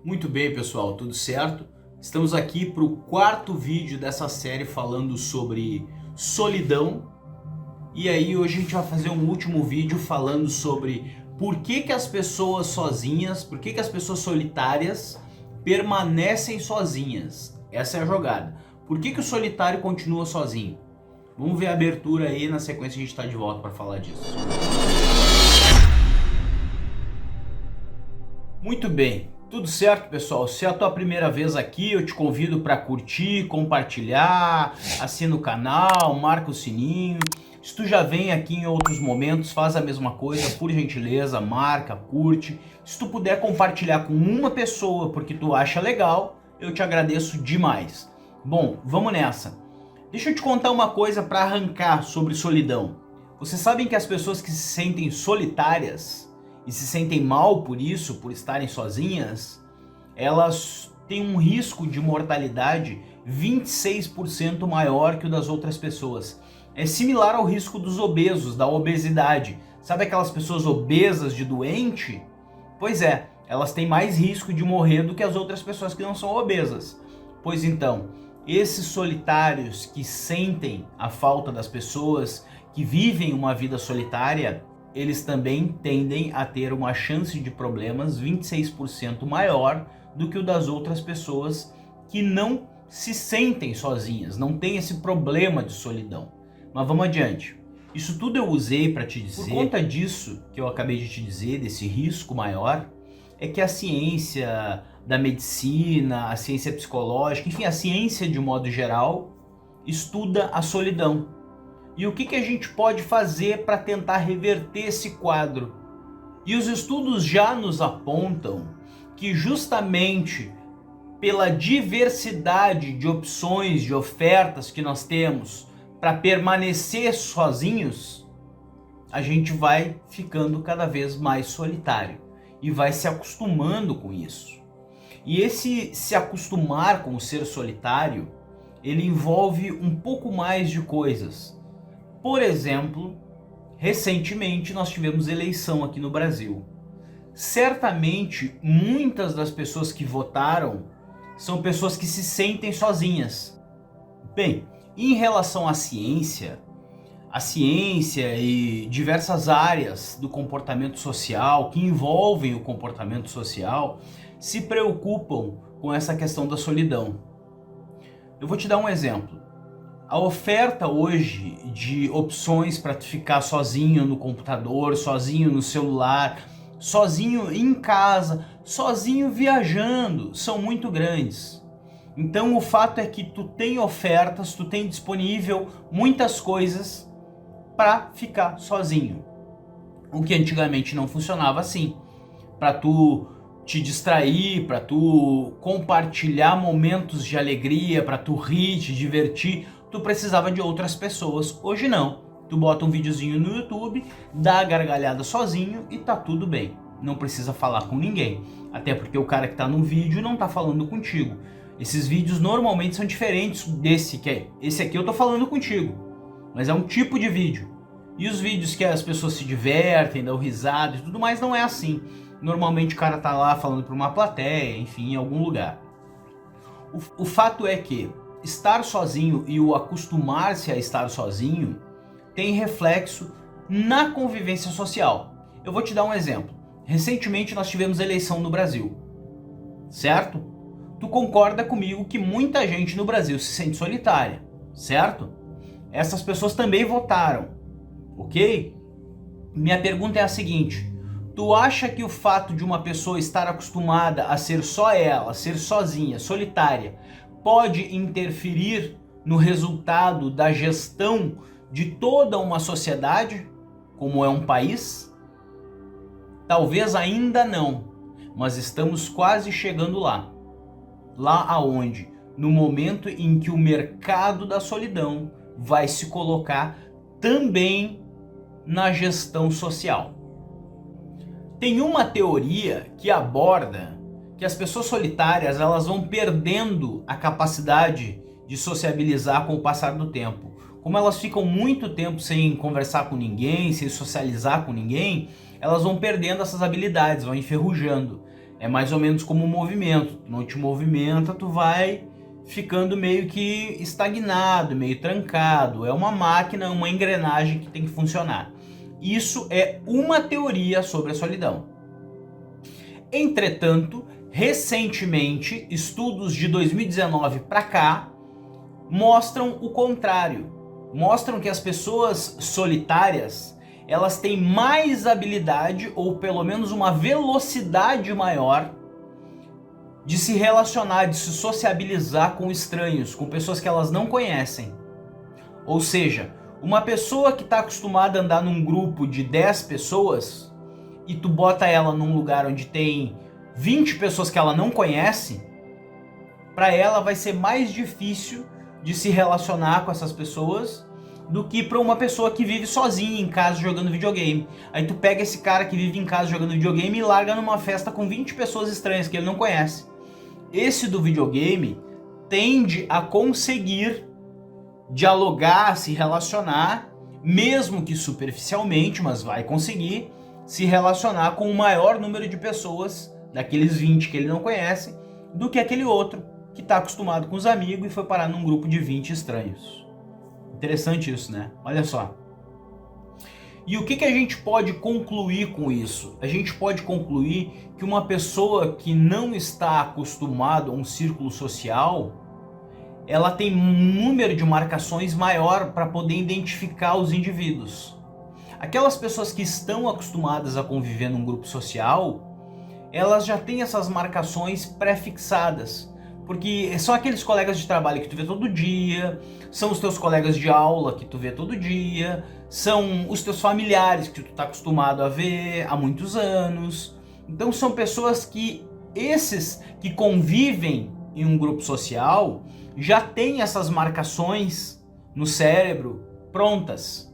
Muito bem, pessoal, tudo certo? Estamos aqui para o quarto vídeo dessa série falando sobre solidão. E aí hoje a gente vai fazer um último vídeo falando sobre por que as pessoas sozinhas, por que as pessoas solitárias permanecem sozinhas. Essa é a jogada. Por que o solitário continua sozinho? Vamos ver a abertura aí, na sequência a gente está de volta para falar disso. Muito bem. Tudo certo, pessoal? Se é a tua primeira vez aqui, eu te convido para curtir, compartilhar, assina o canal, marca o sininho. Se tu já vem aqui em outros momentos, faz a mesma coisa, por gentileza, marca, curte. Se tu puder compartilhar com uma pessoa porque tu acha legal, eu te agradeço demais. Bom, vamos nessa. Deixa eu te contar uma coisa para arrancar sobre solidão. Vocês sabem que as pessoas que se sentem solitárias e se sentem mal por isso, por estarem sozinhas, elas têm um risco de mortalidade 26% maior que o das outras pessoas. É similar ao risco dos obesos, da obesidade. Sabe aquelas pessoas obesas de doente? Pois é, elas têm mais risco de morrer do que as outras pessoas que não são obesas. Pois então, esses solitários que sentem a falta das pessoas, que vivem uma vida solitária, eles também tendem a ter uma chance de problemas 26% maior do que o das outras pessoas que não se sentem sozinhas, não tem esse problema de solidão. Mas vamos adiante. Isso tudo eu usei para te dizer, por conta disso que eu acabei de te dizer, desse risco maior, é que a ciência da medicina, a ciência psicológica, enfim, a ciência de modo geral, estuda a solidão. E o que a gente pode fazer para tentar reverter esse quadro? E os estudos já nos apontam que justamente pela diversidade de opções, de ofertas que nós temos para permanecer sozinhos, a gente vai ficando cada vez mais solitário e vai se acostumando com isso. E esse se acostumar com o ser solitário, ele envolve um pouco mais de coisas. Por exemplo, recentemente nós tivemos eleição aqui no Brasil. Certamente muitas das pessoas que votaram são pessoas que se sentem sozinhas. Bem, em relação à ciência e diversas áreas do comportamento social que envolvem o comportamento social se preocupam com essa questão da solidão. Eu vou te dar um exemplo. A oferta hoje de opções para tu ficar sozinho no computador, sozinho no celular, sozinho em casa, sozinho viajando, são muito grandes. Então o fato é que tu tem ofertas, tu tem disponível muitas coisas para ficar sozinho. O que antigamente não funcionava assim. Para tu te distrair, para tu compartilhar momentos de alegria, para tu rir, te divertir, tu precisava de outras pessoas. Hoje não. Tu bota um videozinho no YouTube, dá a gargalhada sozinho e tá tudo bem. Não precisa falar com ninguém. Até porque o cara que tá no vídeo não tá falando contigo. Esses vídeos normalmente são diferentes desse que é. Esse aqui eu tô falando contigo. Mas é um tipo de vídeo. E os vídeos que as pessoas se divertem, dão risada e tudo mais, não é assim. Normalmente o cara tá lá falando para uma plateia, enfim, em algum lugar. O fato é que estar sozinho e o acostumar-se a estar sozinho tem reflexo na convivência social. Eu vou te dar um exemplo. Recentemente nós tivemos eleição no Brasil, certo? Tu concorda comigo que muita gente no Brasil se sente solitária, certo? Essas pessoas também votaram, ok? Minha pergunta é a seguinte: tu acha que o fato de uma pessoa estar acostumada a ser só ela, ser sozinha, solitária, pode interferir no resultado da gestão de toda uma sociedade, como é um país? Talvez ainda não, mas estamos quase chegando lá. Lá aonde? No momento em que o mercado da solidão vai se colocar também na gestão social. Tem uma teoria que aborda que as pessoas solitárias elas vão perdendo a capacidade de sociabilizar com o passar do tempo. Como elas ficam muito tempo sem conversar com ninguém, sem socializar com ninguém, elas vão perdendo essas habilidades, vão enferrujando. É mais ou menos como um movimento. Tu não te movimenta, tu vai ficando meio que estagnado, meio trancado. É uma máquina, uma engrenagem que tem que funcionar. Isso é uma teoria sobre a solidão. Entretanto, recentemente, estudos de 2019 para cá mostram o contrário. Mostram que as pessoas solitárias, elas têm mais habilidade, ou pelo menos uma velocidade maior, de se relacionar, de se sociabilizar com estranhos, com pessoas que elas não conhecem. Ou seja, uma pessoa que está acostumada a andar num grupo de 10 pessoas e tu bota ela num lugar onde tem 20 pessoas que ela não conhece, para ela vai ser mais difícil de se relacionar com essas pessoas do que para uma pessoa que vive sozinha em casa jogando videogame. Aí tu pega esse cara que vive em casa jogando videogame e larga numa festa com 20 pessoas estranhas que ele não conhece. Esse do videogame tende a conseguir dialogar, se relacionar, mesmo que superficialmente, mas vai conseguir se relacionar com o maior número de pessoas, daqueles 20 que ele não conhece, do que aquele outro que está acostumado com os amigos e foi parar num grupo de 20 estranhos. Interessante isso, né? Olha só. E o que a gente pode concluir com isso? A gente pode concluir que uma pessoa que não está acostumada a um círculo social, ela tem um número de marcações maior para poder identificar os indivíduos. Aquelas pessoas que estão acostumadas a conviver num grupo social, elas já têm essas marcações pré-fixadas. Porque são aqueles colegas de trabalho que tu vê todo dia, são os teus colegas de aula que tu vê todo dia, são os teus familiares que tu tá acostumado a ver há muitos anos. Então são pessoas que, esses que convivem em um grupo social, já têm essas marcações no cérebro prontas.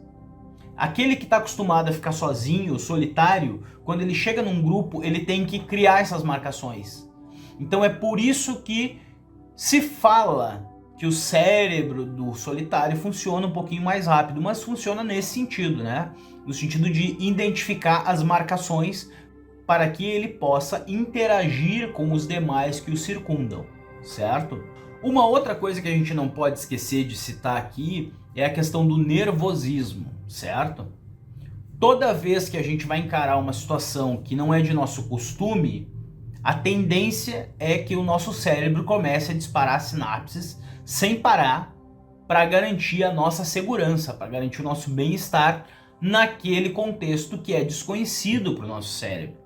Aquele que está acostumado a ficar sozinho, solitário, quando ele chega num grupo, ele tem que criar essas marcações. Então é por isso que se fala que o cérebro do solitário funciona um pouquinho mais rápido, mas funciona nesse sentido, né? No sentido de identificar as marcações para que ele possa interagir com os demais que o circundam, certo? Uma outra coisa que a gente não pode esquecer de citar aqui é a questão do nervosismo, certo? Toda vez que a gente vai encarar uma situação que não é de nosso costume, a tendência é que o nosso cérebro comece a disparar sinapses sem parar para garantir a nossa segurança, para garantir o nosso bem-estar naquele contexto que é desconhecido para o nosso cérebro.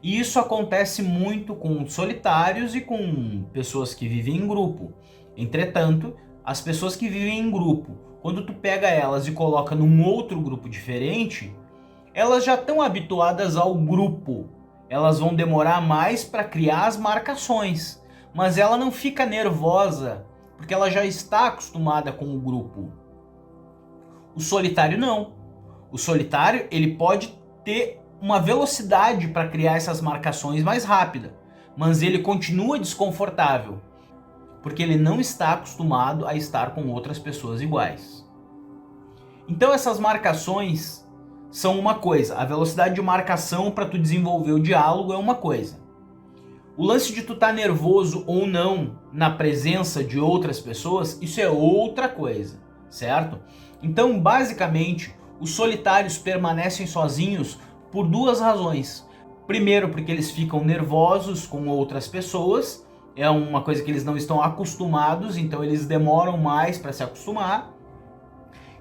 E isso acontece muito com solitários e com pessoas que vivem em grupo. Entretanto, as pessoas que vivem em grupo, quando tu pega elas e coloca num outro grupo diferente, elas já estão habituadas ao grupo. Elas vão demorar mais para criar as marcações, mas ela não fica nervosa, porque ela já está acostumada com o grupo. O solitário não. O solitário, ele pode ter uma velocidade para criar essas marcações mais rápida, mas ele continua desconfortável, porque ele não está acostumado a estar com outras pessoas iguais. Então essas marcações são uma coisa, a velocidade de marcação para tu desenvolver o diálogo é uma coisa. O lance de tu estar nervoso ou não na presença de outras pessoas, isso é outra coisa, certo? Então, basicamente, os solitários permanecem sozinhos por duas razões. Primeiro, porque eles ficam nervosos com outras pessoas, é uma coisa que eles não estão acostumados, então eles demoram mais para se acostumar.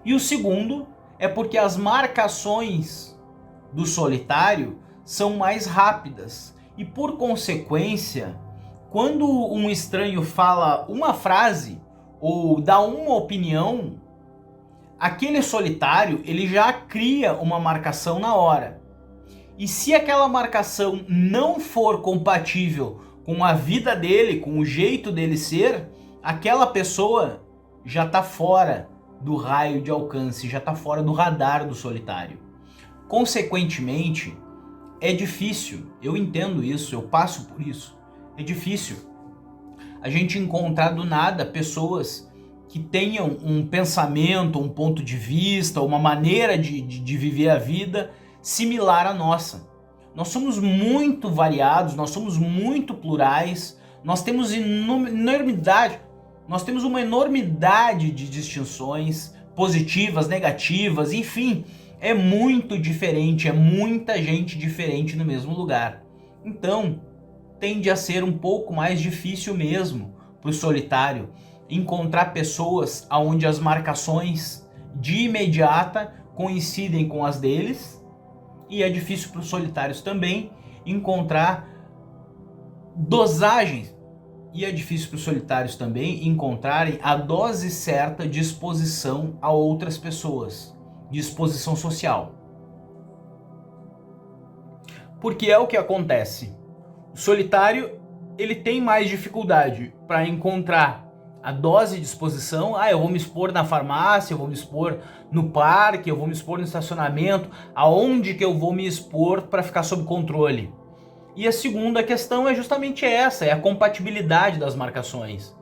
E o segundo é porque as marcações do solitário são mais rápidas e, por consequência, quando um estranho fala uma frase ou dá uma opinião, aquele solitário ele já cria uma marcação na hora. E se aquela marcação não for compatível com a vida dele, com o jeito dele ser, aquela pessoa já está fora do raio de alcance, já está fora do radar do solitário. Consequentemente, é difícil, eu entendo isso, eu passo por isso, é difícil a gente encontrar do nada pessoas que tenham um pensamento, um ponto de vista, uma maneira de viver a vida similar à nossa. Nós somos muito variados, nós somos muito plurais, nós temos uma enormidade de distinções positivas, negativas, enfim, é muito diferente, é muita gente diferente no mesmo lugar. Então, tende a ser um pouco mais difícil mesmo para o solitário encontrar pessoas onde as marcações de imediata coincidem com as deles, e é difícil para os solitários também encontrar dosagens, e é difícil para os solitários também encontrarem a dose certa de exposição a outras pessoas, de exposição social. Porque é o que acontece. O solitário, ele tem mais dificuldade para encontrar a dose de exposição. Eu vou me expor na farmácia, eu vou me expor no parque, eu vou me expor no estacionamento. Aonde que eu vou me expor para ficar sob controle? E a segunda questão é justamente essa, é a compatibilidade das marcações.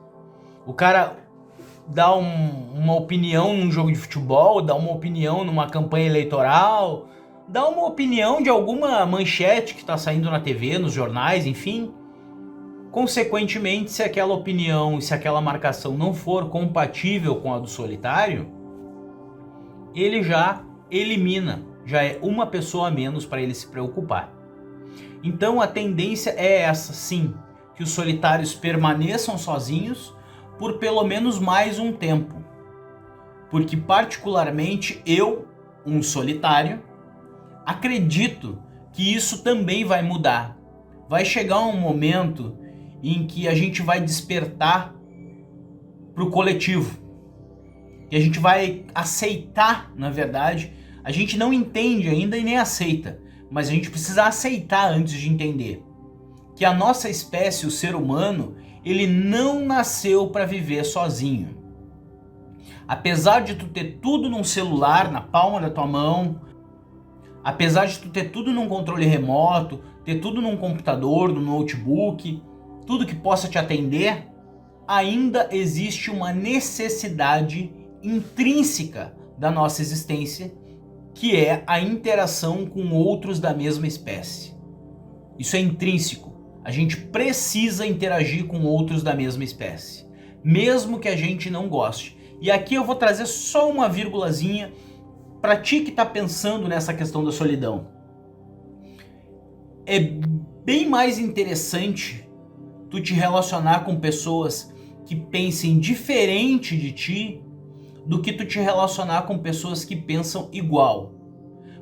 O cara dá uma opinião num jogo de futebol, dá uma opinião numa campanha eleitoral, dá uma opinião de alguma manchete que está saindo na TV, nos jornais, enfim. Consequentemente, se aquela opinião, se aquela marcação não for compatível com a do solitário, ele já elimina, já é uma pessoa a menos para ele se preocupar. Então a tendência é essa, sim, que os solitários permaneçam sozinhos por pelo menos mais um tempo. Porque particularmente eu, um solitário, acredito que isso também vai mudar. Vai chegar um momento em que a gente vai despertar para o coletivo. E a gente vai aceitar, na verdade, a gente não entende ainda e nem aceita, mas a gente precisa aceitar antes de entender que a nossa espécie, o ser humano, ele não nasceu para viver sozinho. Apesar de tu ter tudo num celular, na palma da tua mão, apesar de tu ter tudo num controle remoto, ter tudo num computador, no notebook, tudo que possa te atender, ainda existe uma necessidade intrínseca da nossa existência, que é a interação com outros da mesma espécie. Isso é intrínseco. A gente precisa interagir com outros da mesma espécie, mesmo que a gente não goste. E aqui eu vou trazer só uma vírgulazinha para ti que está pensando nessa questão da solidão. É bem mais interessante tu te relacionar com pessoas que pensem diferente de ti do que tu te relacionar com pessoas que pensam igual.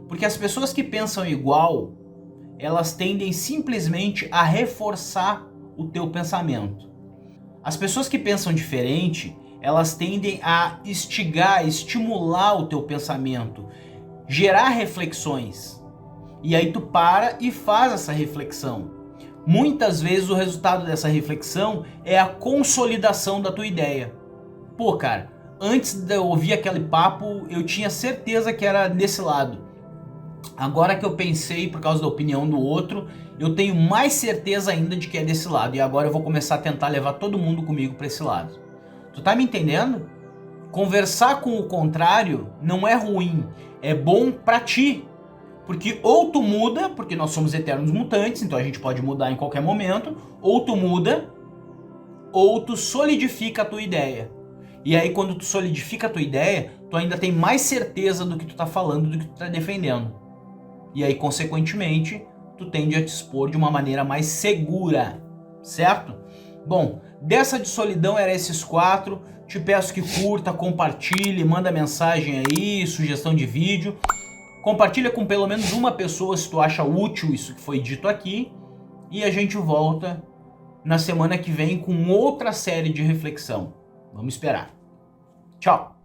Porque as pessoas que pensam igual, elas tendem simplesmente a reforçar o teu pensamento. As pessoas que pensam diferente, elas tendem a instigar, estimular o teu pensamento, gerar reflexões. E aí tu para e faz essa reflexão. Muitas vezes o resultado dessa reflexão é a consolidação da tua ideia. Pô, cara, antes de eu ouvir aquele papo, eu tinha certeza que era desse lado. Agora que eu pensei por causa da opinião do outro, eu tenho mais certeza ainda de que é desse lado. E agora eu vou começar a tentar levar todo mundo comigo para esse lado. Tu tá me entendendo? Conversar com o contrário não é ruim, é bom pra ti. Porque ou tu muda, porque nós somos eternos mutantes, então a gente pode mudar em qualquer momento, ou tu muda, ou tu solidifica a tua ideia. E aí quando tu solidifica a tua ideia, tu ainda tem mais certeza do que tu tá falando, do que tu tá defendendo. E aí, consequentemente, tu tende a te expor de uma maneira mais segura, certo? Bom, dessa de solidão era esses 4. Te peço que curta, compartilhe, manda mensagem aí, sugestão de vídeo. Compartilha com pelo menos uma pessoa se tu acha útil isso que foi dito aqui. E a gente volta na semana que vem com outra série de reflexão. Vamos esperar. Tchau!